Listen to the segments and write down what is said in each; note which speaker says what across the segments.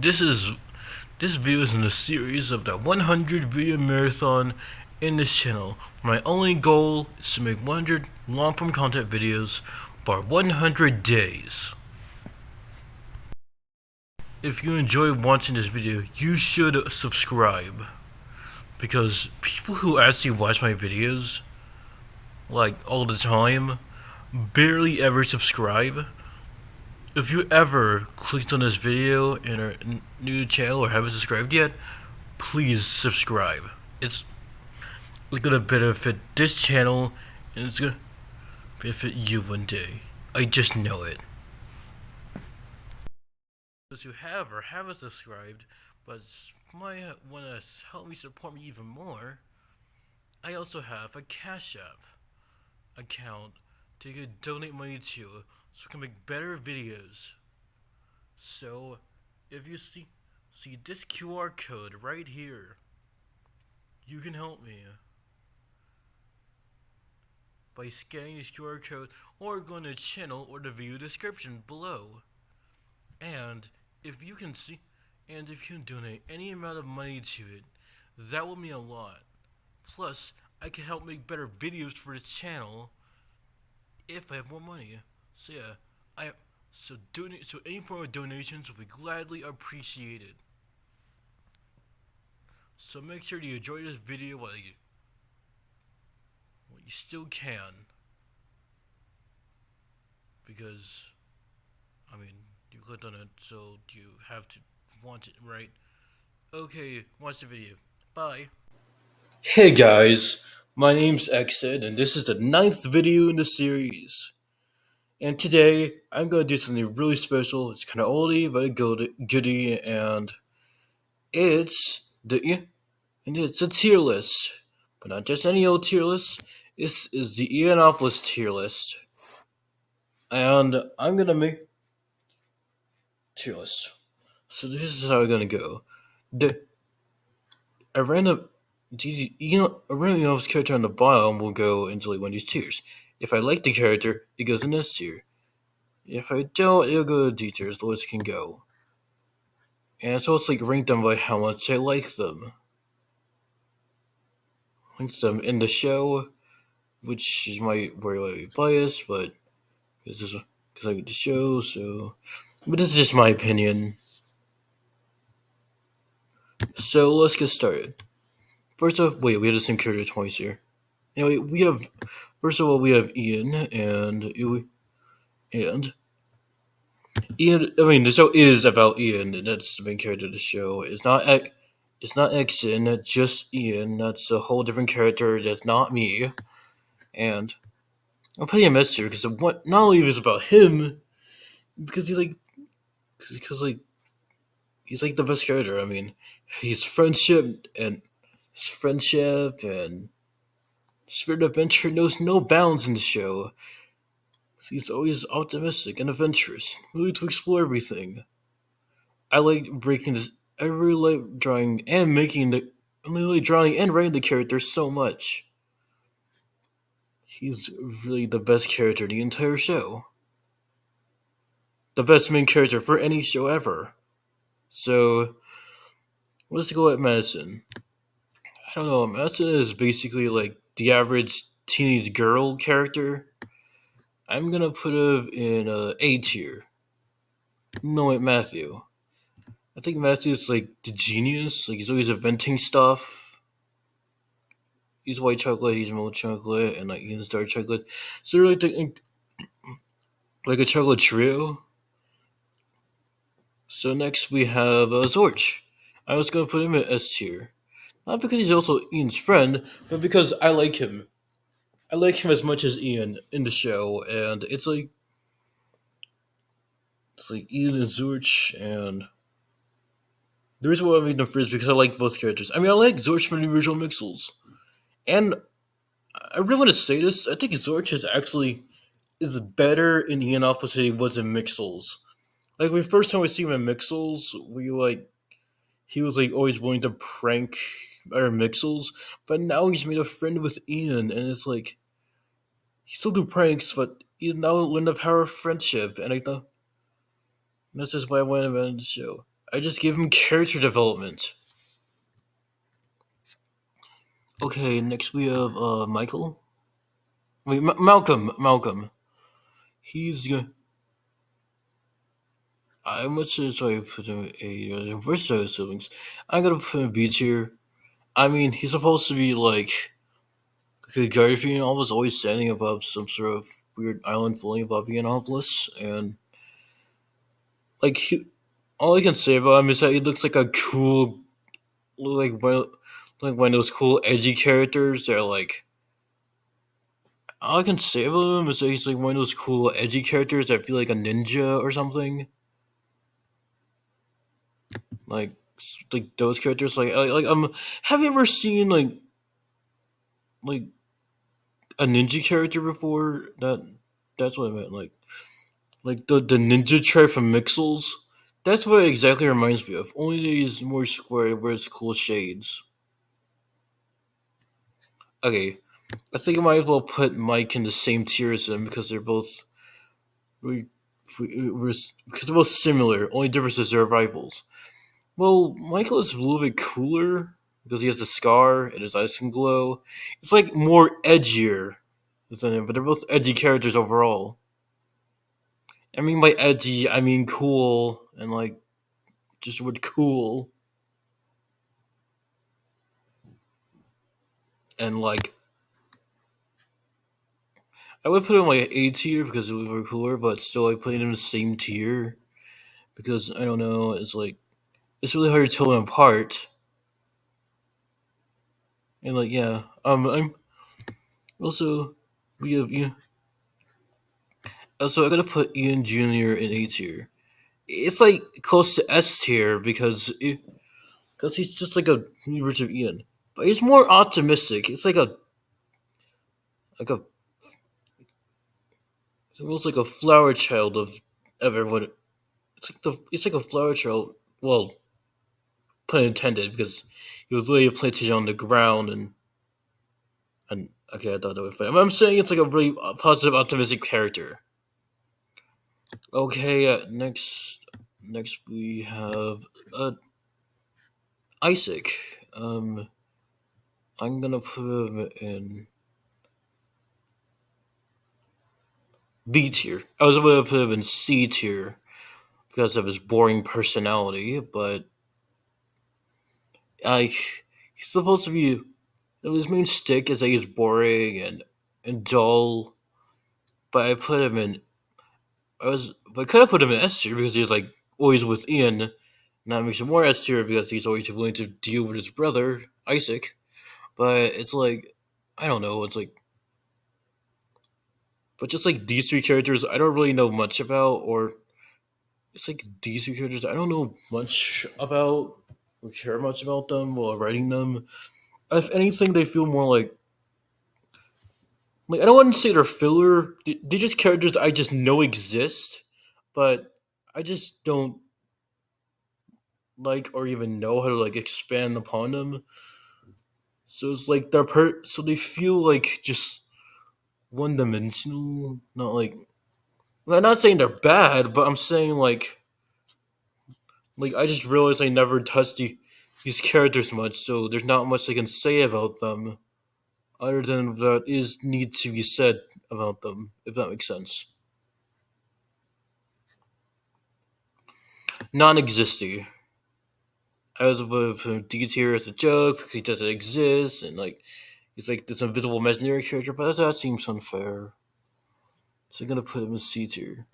Speaker 1: This is this video is in a series of the 100 video marathon in this channel. My only goal is to make 100 long-form content videos for 100 days. If you enjoy watching this video, you should subscribe, because people who actually watch my videos, like all the time, barely ever subscribe. If you ever clicked on this video and are new to the channel or haven't subscribed yet, please subscribe. It's gonna benefit this channel and it's gonna benefit you one day. I just know it. Those who have or haven't subscribed but might wanna help me support me even more, I also have a Cash App account to you can donate money to so I can make better videos. So if you see this QR code right here, you can help me by scanning this QR code or going to the channel or the video description below. And if you can donate any amount of money to it, that will mean a lot. Plus, I can help make better videos for this channel if I have more money. So yeah, so any form of donations will be gladly appreciated. So make sure you enjoy this video while you still can, because you clicked on it, so you have to want it, right? Okay, watch the video. Bye. Hey guys, my name's Exit, and this is the 9th video in the series. And today, I'm gonna do something really special. It's kind of oldie, but a goodie, and it's it's a tier list, but not just any old tier list. This is the Ianopolis tier list, and I'm gonna make tier list. So this is how I'm gonna go. The a random a random character on the bottom will go into like one of these tiers. If I like the character, it goes in this tier. If I don't, it'll go to D tiers, the list can go. And it's also like rank them by how much I like them. Link them in the show, which is my very biased, but because I like the show, so. But this is just my opinion. So let's get started. First off, wait, we have the same character twice here. Anyway, we have first of all we have Ian and Ian. I mean, the show is about Ian, and that's the main character of the show. It's not Exon, just Ian. That's a whole different character. That's not me. And I'm putting a mess here because not only is it about him, because because he's like the best character. I mean, he's friendship and spirit of adventure knows no bounds in the show. He's always optimistic and adventurous, willing to explore everything. I like breaking this. I really like drawing and making the. I really like drawing and writing the character so much. He's really the best character in the entire show. The best main character for any show ever. So let's go at Madison. I don't know. Madison is basically like the average teenage girl character. I'm gonna put him in A tier. No, wait, Matthew. I think Matthew's like the genius. Like he's always inventing stuff. He's white chocolate, he's milk chocolate, and like Ian's dark chocolate. So they're like a chocolate trio. So next we have Zorch. I was gonna put him in S tier. Not because he's also Ian's friend, but because I like him. I like him as much as Ian in the show, and it's like Ian and Zorch, and the reason why I made them first is because I like both characters. I mean, I like Zorch from the original Mixels, and I really want to say this. I think Zorch is better in Ian Office than he was in Mixels. Like the first time we see him in Mixels, he was like always willing to prank our Mixels, but now he's made a friend with Ian, and it's like he still do pranks, but he now learned the power of friendship, and I thought that's just why I wanted him on the show. I just gave him character development. Okay, next we have Michael. Wait, Malcolm. Malcolm. He's gonna. I must say, sorry, put him a versatile siblings. I'm gonna put him B tier. I mean, he's supposed to be like a Garfield was always standing above some sort of weird island floating above Ianopolis, and like all I can say about him is that he looks like a cool, like one of those cool edgy characters that are like. All I can say about him is that he's like one of those cool edgy characters that feel like a ninja or something. Like like those characters. Have you ever seen like a ninja character before? That's what I meant. Like the ninja tribe from Mixels. That's what it exactly reminds me of. Only that he's more square, wears cool shades. Okay, I think I might as well put Mike in the same tier as him because they're both we, because they're both similar. Only difference is they're rivals. Well, Michael is a little bit cooler because he has the scar and his eyes can glow. It's like more edgier than him, but they're both edgy characters overall. I mean by edgy, I mean cool and like just the word cool and like I would put him like A tier because it was cooler, but still I put him in the same tier because I don't know. It's like it's really hard to tell them apart. And like yeah, I'm also we have yeah. Also, I gotta put Ian Jr. in A tier. It's like close to S tier because he's just like a new version of Ian, but he's more optimistic. It's like a almost like a flower child of everyone. It's like a flower child. Well, pun intended, because he was literally planted on the ground and okay, I thought that was funny. I'm saying it's like a really positive, optimistic character. Okay, next we have Isaac. Um, I'm gonna put him in B tier. I was gonna put him in C tier because of his boring personality, but like he's supposed to be. His main stick is that he's boring and dull. But I put him in. I could have put him in S tier because he's like always with Ian. And that makes him more S tier because he's always willing to deal with his brother Isaac. But it's like I don't know. It's like, but just like these three characters, I don't really know much about, or it's like these three characters, I don't know much about or care much about them while writing them. If anything, they feel more like I don't want to say they're filler. They're just characters I just know exist, but I just don't like or even know how to like expand upon them. So it's like so they feel like just one dimensional. Not like I'm not saying they're bad, but I'm saying like I just realized I never touched these characters much, so there's not much I can say about them other than that is need to be said about them, if that makes sense. Non-existing. I was with him D tier as a joke because he doesn't exist, and like he's like this invisible imaginary character, but that seems unfair. So I'm gonna put him in C tier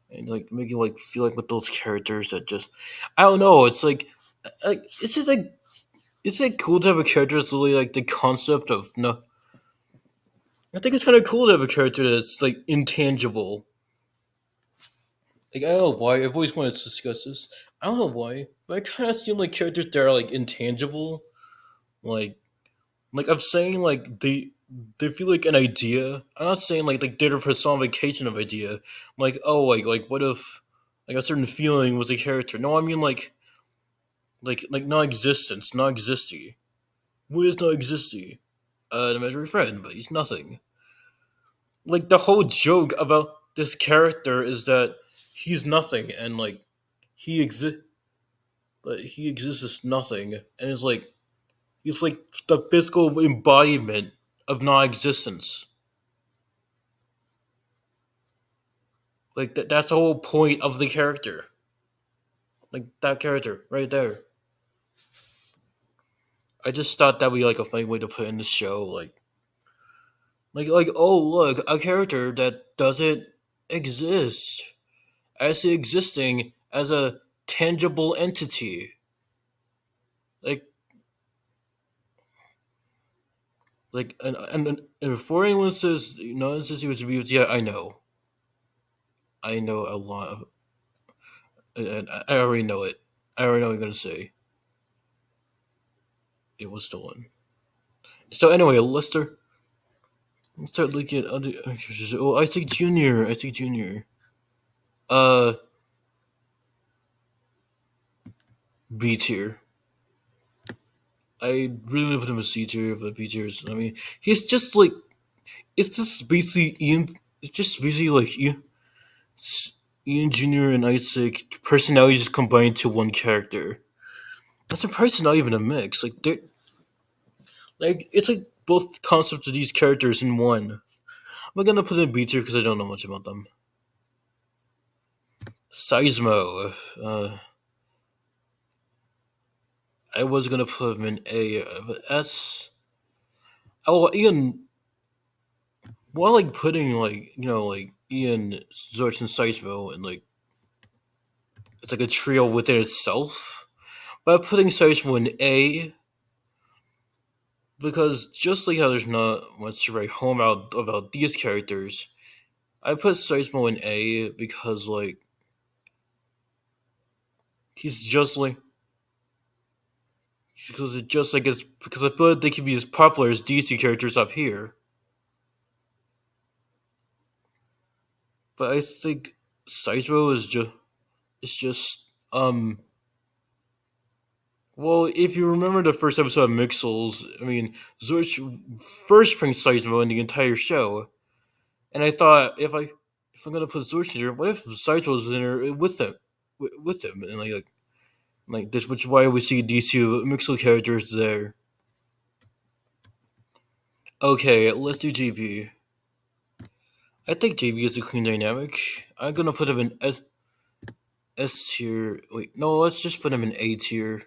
Speaker 1: and like make you like feel like with those characters that just I don't know. It's like it's like cool to have a character that's really like the concept of no. I think it's kind of cool to have a character that's like intangible. Like I don't know why I've always wanted to discuss this. I don't know why, but I kind of seem like characters that are like intangible. Like I'm saying like they feel like an idea. I'm not saying like they're the personification of idea. Like oh like what if like a certain feeling was a character? No, I mean like non-existence, non-existy. What is non-existy? An imaginary friend, but he's nothing. Like the whole joke about this character is that he's nothing and like he exists. but he exists as nothing, and he's like the physical embodiment of non-existence. Like that's the whole point of the character. Like that character right there. I just thought that would be like a funny way to put in the show, like oh look, a character that doesn't exist as existing as a tangible entity. Like and before anyone says no, one says he was abused. Yeah, I know a lot of. I already know it. I already know what you're gonna say. It was stolen. So anyway, let's start looking at other actors. Oh, Isaac Junior. Isaac Junior. Uh, B tier. I really put him a C tier, but B tier is. I mean, he's just like it's just basically Ian. It's just basically like Ian Junior and Isaac personalities combined to one character. That's surprising, not even a mix. Like they like it's like both concepts of these characters in one. I'm gonna put in B tier because I don't know much about them. Seismo. I was gonna put him in A, but S. Oh, Ian. Well, like putting like Ian, Zorch, and Seismo, and like it's like a trio within itself. But putting Seismo in A because just like how there's not much to write home about these characters, I put Seismo in A because like he's just like because it just like it's because I feel like they can be as popular as these two characters up here. But I think Seismo is just well, if you remember the first episode of Mixels, I mean Zorch first brings Seismo in the entire show, and I thought if I'm gonna put Zorch in there, what if Seismo was in there with them, with him, and like this, which is why we see these two Mixel characters there. Okay, let's do JB. I think JB is a clean dynamic. I'm gonna put him in S tier. Wait, no, let's just put him in A tier.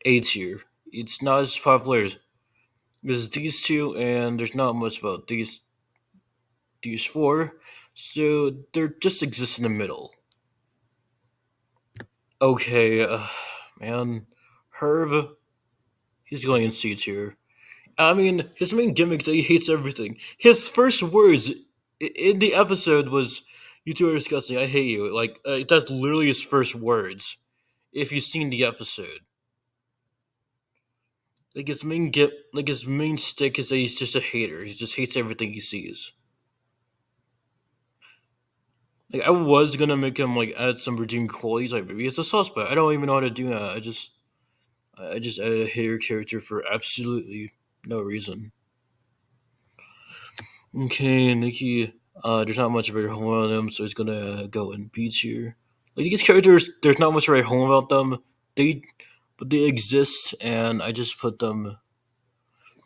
Speaker 1: A tier. It's not as popular as these two, and there's not much about these four, so they're just exist in the middle. Okay, man, Herb, he's going in C tier. I mean, his main gimmick is that he hates everything. His first words in the episode was, "You two are disgusting. I hate you." Like that's literally his first words. If you've seen the episode, like his main stick is that he's just a hater. He just hates everything he sees. Like I was gonna make him like add some redeeming qualities, like maybe it's a suspect. I don't even know how to do that. I just added a hater character for absolutely no reason. Okay, Nikki. There's not much of a home on him, so he's gonna go in B tier. Like these characters, there's not much to write home about them. They, but they exist, and I just put them.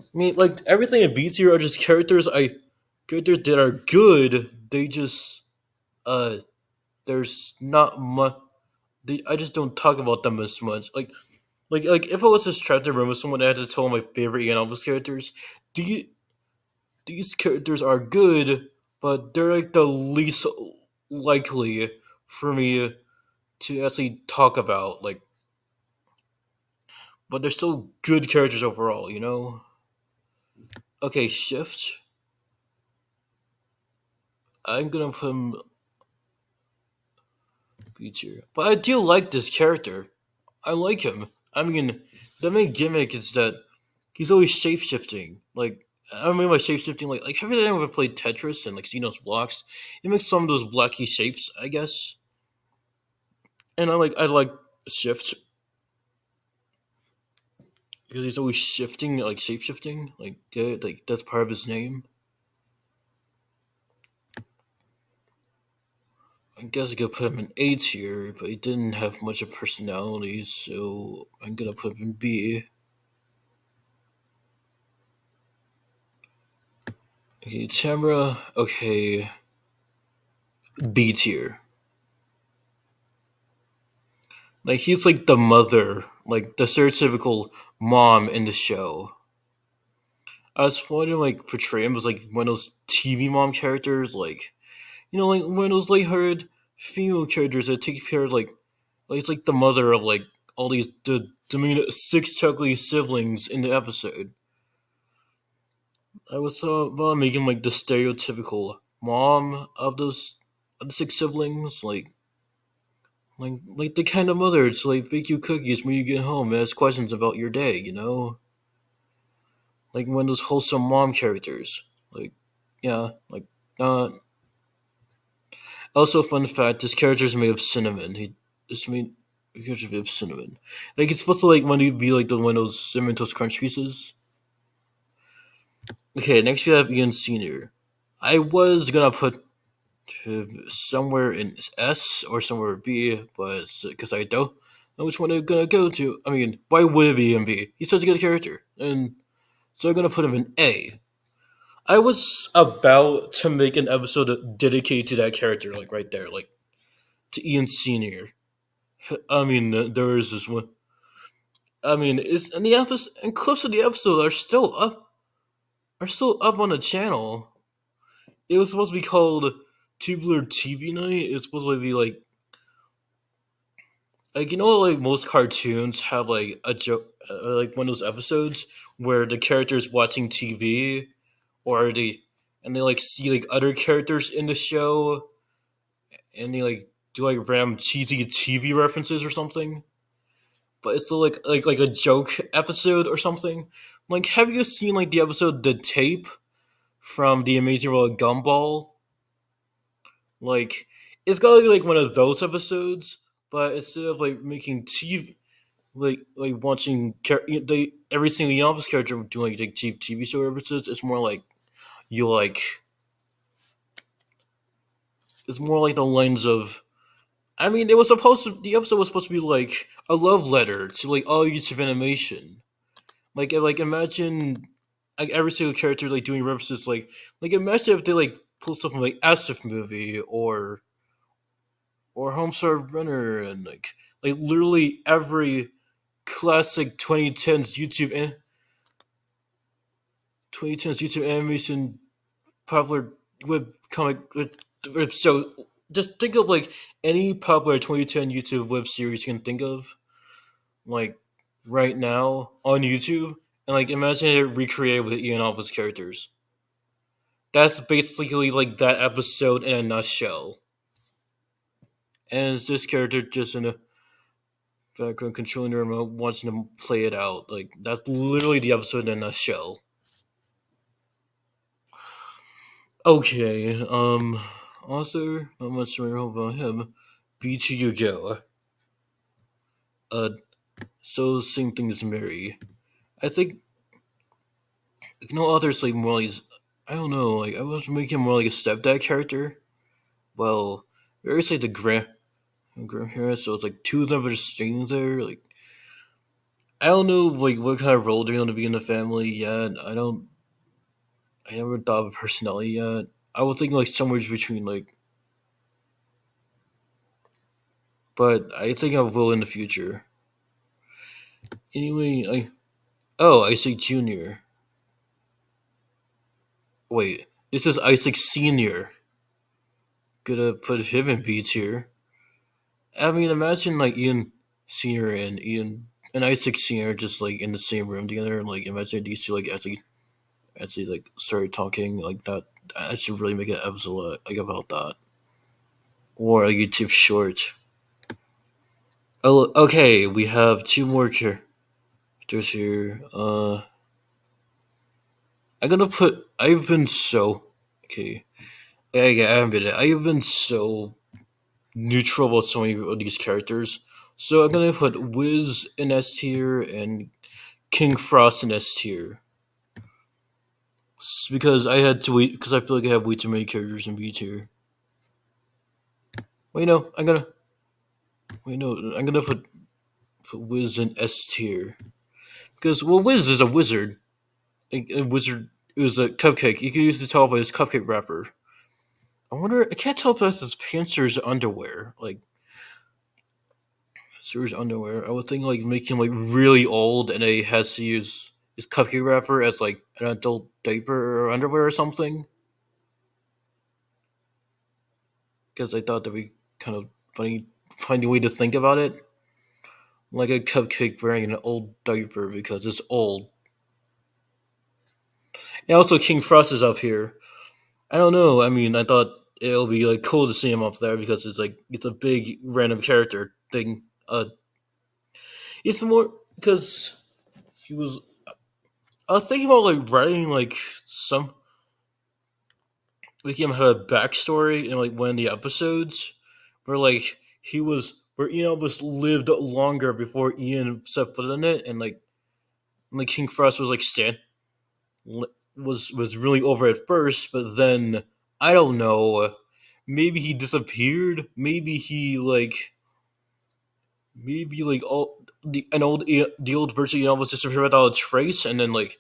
Speaker 1: I mean, like everything in B tier are just characters that are good. They just uh, there's not much. I just don't talk about them as much. Like if I was just trapped in a room with someone, I had to tell my favorite Ianopolis characters. The, these characters are good, but they're like the least likely for me to actually talk about. Like, but they're still good characters overall. You know. Okay, Shift. I'm gonna put him B tier, but I do like this character. I like him. I mean, the main gimmick is that he's always shape shifting. Like I mean by shape shifting, like have you ever played Tetris and like seen those blocks? He makes some of those blocky shapes, I guess. And I like shift because he's always shifting, like shape shifting. Like that's part of his name. I guess I could put him in A tier, but he didn't have much of personality, so I'm gonna put him in B. Okay, Tamara, okay, B tier. Like he's like the mother, like the stereotypical mom in the show. I was wondering like portray him as like one of those TV mom characters, like like one of those lighthearted female characters that take care of like it's like the mother of like all these the main six chuckly siblings in the episode. I was about making like the stereotypical mom of the six siblings, like the kind of mother to like bake you cookies when you get home and ask questions about your day, like one of those wholesome mom characters. Like, yeah, like uh. Also, fun fact: this character is made of cinnamon. It's made character made of cinnamon. Like it's supposed to like when you be like the one of those cinnamon toast crunch pieces. Okay, next we have Ian Senior. I was gonna put somewhere in S or somewhere B, but because I don't know which one I'm gonna go to. I mean, why would it be in B? He's such a good character, and so I'm gonna put him in A. I was about to make an episode dedicated to that character, like right there, like to Ian Senior. I mean, there is this one. I mean, it's and the episode and clips of the episode are still up on the channel. It was supposed to be called Tubular TV Night. It's supposed to be like like most cartoons have like a joke, like one of those episodes where the characters watching TV or they like see like other characters in the show and they like do like random cheesy TV references or something. But it's still like a joke episode or something. Like, have you seen like the episode "The Tape" from The Amazing World of Gumball? Like, it's gotta be like one of those episodes, but instead of like making TV, like watching every single Yama's character doing like TV show episodes, you like it's more like the lines of. I mean, the episode was supposed to be like a love letter to like all YouTube animation. Like imagine like every single character like doing references like imagine if they like pull stuff from like Asif movie or Homestar Runner and like literally every classic 2010s YouTube animation popular web comic so just think of like any popular 2010 YouTube web series you can think of like right now on YouTube, and like imagine it recreated with Ianopolis characters. That's basically like that episode in a nutshell. And it's this character just in a background controlling the remote, watching them play it out. Like that's literally the episode in a nutshell. Okay, author, not much to know about him. B2 Yu-Gi-Oh! Uh, so same thing as Mary. I think authors like more like I don't know, like I was making more like a stepdad character. Well, very like the grandparents, so it's like two of them are just staying there. Like I don't know like what kind of role they're gonna be in the family yet. I never thought of a personality yet. I was thinking like somewhere between but I think I will in the future. Anyway, Isaac Junior. Wait, this is Isaac Senior. Gonna put him in B tier. I mean, imagine like Ian Senior and Ian and Isaac Senior just like in the same room together. Like imagine these two like actually like started talking like that. I should really make an episode like about that or a YouTube short. Oh, okay. We have two more characters here. I'm gonna put. I've been so okay. Yeah, I admit it. I've been so neutral about so many of these characters. So I'm gonna put Wiz in S tier and King Frost in S tier. Because I had to wait because I feel like I have way too many characters in B tier. Wait, no, I'm gonna I'm gonna put Wiz in S tier because well, Wiz is a wizard. A wizard. It was a cupcake. You can use the tell by his cupcake wrapper. I wonder. I can't tell if that's his pants or his underwear. Like Sewers underwear. I would think like make him like really old, and he has to use his cupcake wrapper as like an adult diaper or underwear or something. Because I thought that'd be kind of funny way to think about it. Like a cupcake wearing an old diaper because it's old. And also King Frost is up here. I don't know. I mean, I thought it'll be like cool to see him up there because it's like it's a big random character thing. It's more because he was. I was thinking about like writing like some making him have a backstory in like one of the episodes where like he was where Ian was lived longer before Ian set foot in it, and like King Frost was like was really over at first, but then I don't know. Maybe he disappeared. Maybe like all the old version of Ian was disappeared without a trace, and then like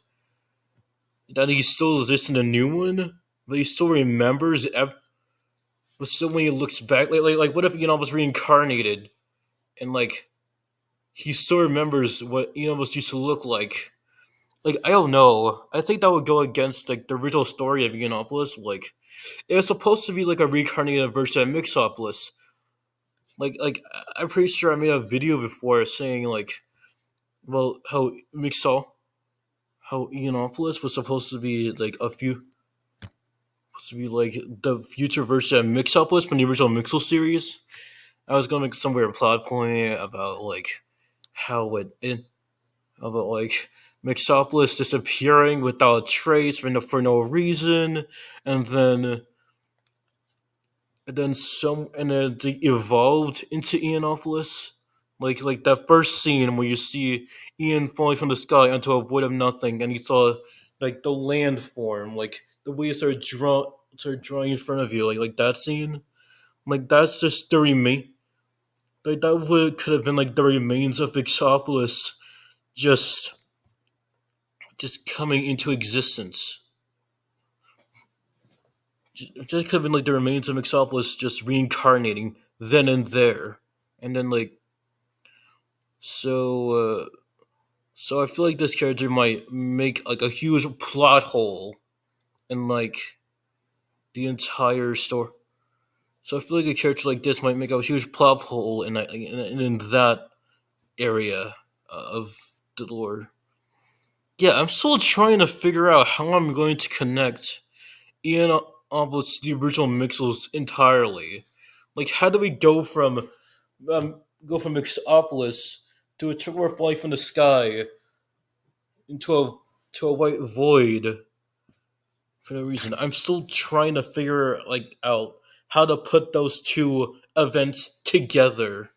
Speaker 1: that he still exists in a new one, but he still remembers. But still, when he looks back, like what if Ian was reincarnated and like he still remembers what Ian used to look like? Like I don't know. I think that would go against like the original story of Ianopolis. Like it was supposed to be like a reincarnated version of Mixopolis. I'm pretty sure I made a video before saying like, well, how Ianopolis was supposed to be like supposed to be like the future version of Mixopolis from the original Mixel series. I was gonna make some weird plot point about like how about like Mixopolis disappearing without a trace for no reason, and then they evolved into Ianopolis. Like that first scene where you see Ian falling from the sky onto a void of nothing, and you saw like the land form, like the way it started drawing in front of you, like that scene. Like that's just the remain. Like that would could have been like the remains of Mixopolis just just coming into existence. Just could have been like the remains of Mixopolis just reincarnating then and there, and then like so. So I feel like this character might make like a huge plot hole in like the entire story. So I feel like a character like this might make a huge plot hole in that area of the lore. Yeah, I'm still trying to figure out how I'm going to connect Ian almost the original Mixels entirely. Like, how do we um, go from Mixopolis to a tour of life in the sky into a white void for no reason? I'm still trying to figure like out how to put those two events together.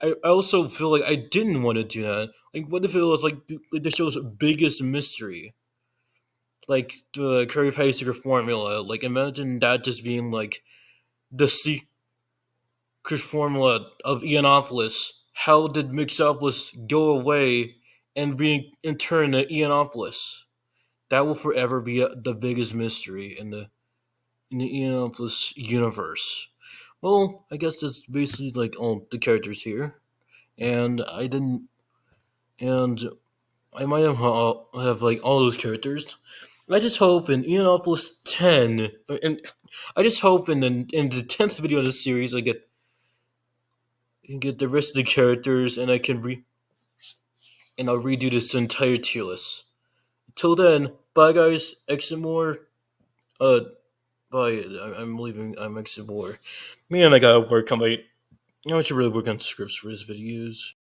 Speaker 1: I also feel like I didn't want to do that. Like, what if it was like the show's biggest mystery? Like the Curry Pie secret formula. Like imagine that just being like the secret formula of Ianopolis. How did Mixopolis go away and be in turn to Ianopolis? That will forever be the biggest mystery in the Ianopolis universe. Well, I guess that's basically like all the characters here, and and I might have like all those characters. I just hope in Ianopolis 10, and I just hope in the 10th video of the series, get the rest of the characters, and and I'll redo this entire tier list. Till then, bye guys. Exit more. Uh, bye. I'm leaving. I'm exit more. Me and I gotta work on my. I should really work on scripts for his videos.